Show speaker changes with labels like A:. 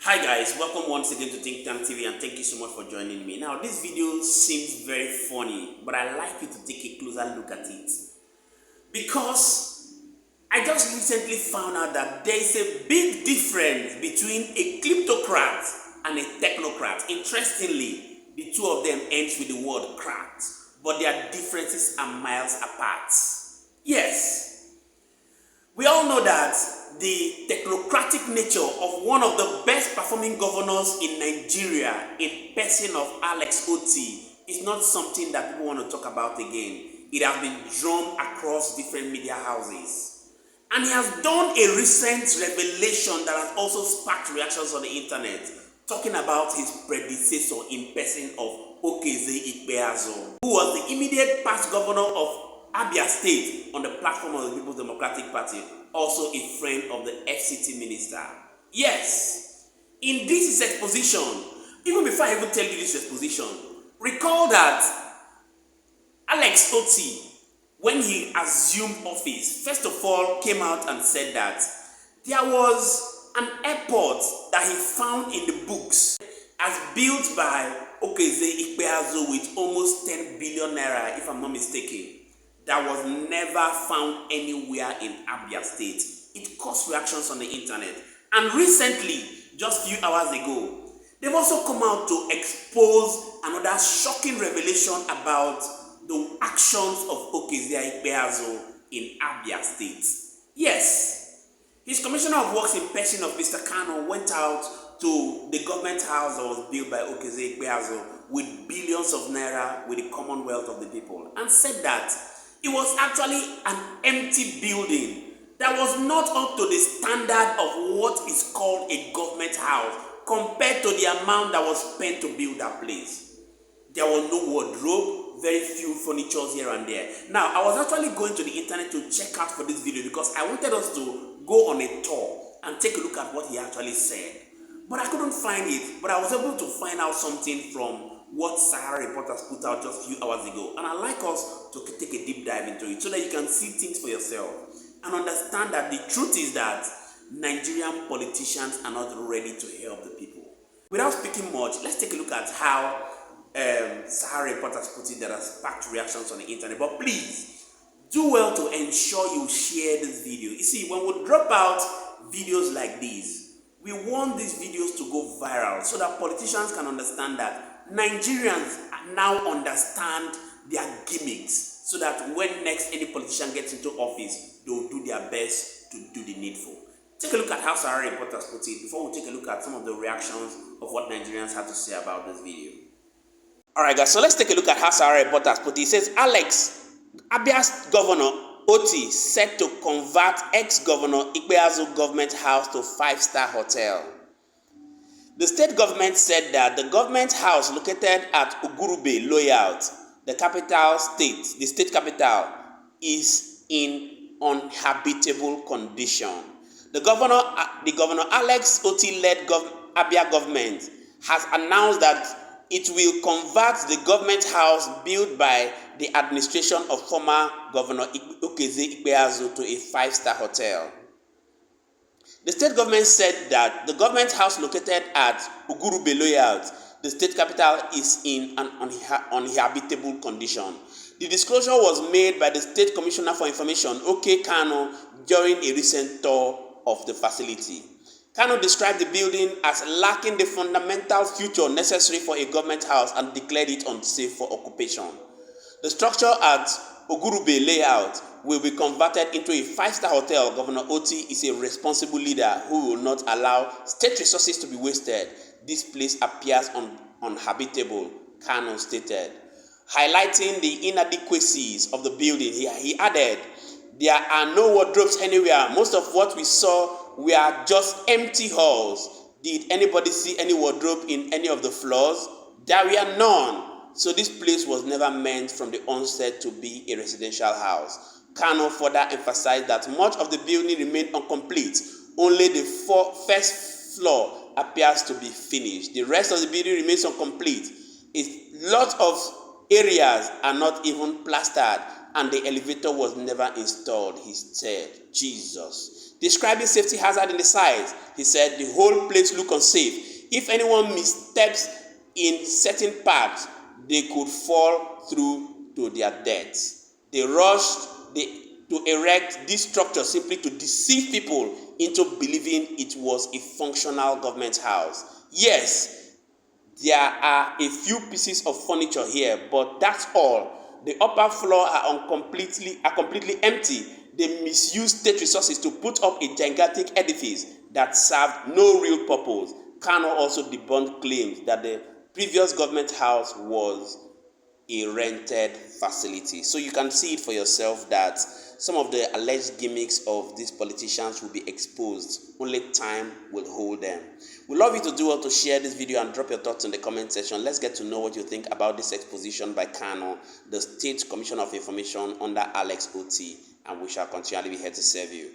A: Hi guys, welcome once again to Think Tank TV and thank you so much for joining me. Now this video seems very funny, but I like you to take a closer look at it because I just recently found out that there is a big difference between a kleptocrat and a technocrat. Interestingly, the two of them ends with the word crat, but their differences are miles apart. Yes, we all know that the technocratic nature of one of the best performing governors in Nigeria, in person of Otti, is not something that people want to talk about again. It has been drummed across different media houses. And he has done a recent revelation that has also sparked reactions on the internet, talking about his predecessor in person of Okezie Epkeazu, who was the immediate past governor of Abia State on the platform of the People's Democratic Party, also a friend of the FCT minister. Yes, in this exposition, even before I even tell you this exposition, recall that Otti, when he assumed office, first of all came out and said that there was an airport that he found in the books as built by Okezie Epkeazu with almost 10 billion naira, if I'm not mistaken, that was never found anywhere in Abia State. It caused reactions on the internet. And recently, just a few hours ago, they've also come out to expose another shocking revelation about the actions of Okezie Epkeazu in Abia State. Yes, his commissioner of works in person of Mr. Kanu went out to the government house that was built by Okezie Epkeazu with billions of naira with the commonwealth of the people and said that it was actually an empty building that was not up to the standard of what is called a government house compared to the amount that was spent to build that place. There was no wardrobe, very few furnitures here and there. Now, I was actually going to the internet to check out for this video because I wanted us to go on a tour and take a look at what he actually said. But I couldn't find it, but I was able to find out something from what Sahara Reporters put out just a few hours ago. And I'd like us to take a deep dive into it so that you can see things for yourself and understand that the truth is that Nigerian politicians are not ready to help the people. Without speaking much, let's take a look at how Sahara Reporters put it that has sparked reactions on the internet. But please, do well to ensure you share this video. You see, when we drop out videos like these, we want these videos to go viral so that politicians can understand that Nigerians now understand their gimmicks so that when next any politician gets into office, they will do their best to do the needful. Take a look at how Sahara Reporters put it before we take a look at some of the reactions of what Nigerians had to say about this video. Alright guys, so let's take a look at how Sahara Reporters put it. It says, Abia Governor Otti set to convert ex-governor Ikpeazu government house to 5-star hotel. The state government said that the government house located at Ugurube layout, the state capital, is in uninhabitable condition. The governor alexotti-led Abia government has announced that it will convert the government house built by the administration of former Governor Okezie Epkeazu to a 5-star hotel. The state government said that the government house located at Ugurube layout, the state capital, is in an uninhabitable condition. The disclosure was made by the State Commissioner for Information, Kanu, during a recent tour of the facility. Kanu described the building as lacking the fundamental feature necessary for a government house and declared it unsafe for occupation. The structure at Ugurube layout will be converted into a 5-star hotel. Governor Otti is a responsible leader who will not allow state resources to be wasted. This place appears uninhabitable, Kanu stated. Highlighting the inadequacies of the building, he added, there are no wardrobes anywhere. Most of what we saw were just empty halls. Did anybody see any wardrobe in any of the floors? There were none. So this place was never meant from the onset to be a residential house. Kanu further emphasized that much of the building remained incomplete. Only the first floor appears to be finished. The rest of the building remains incomplete. A lot of areas are not even plastered, and the elevator was never installed, he said. Jesus. Describing safety hazard in the site, he said the whole place looked unsafe. If anyone missteps in certain parts, they could fall through to their deaths. They rushed to erect this structure simply to deceive people into believing it was a functional government house. Yes, there are a few pieces of furniture here, but that's all. The upper floor are completely empty. They misused state resources to put up a gigantic edifice that served no real purpose. Kanu also debunked claims that the previous government house was a rented facility. So you can see it for yourself that some of the alleged gimmicks of these politicians will be exposed. Only time will hold them. We'd love you to do well to share this video and drop your thoughts in the comment section. Let's get to know what you think about this exposition by Kanu, the State Commissioner of Information under Otti, and we shall continually be here to serve you.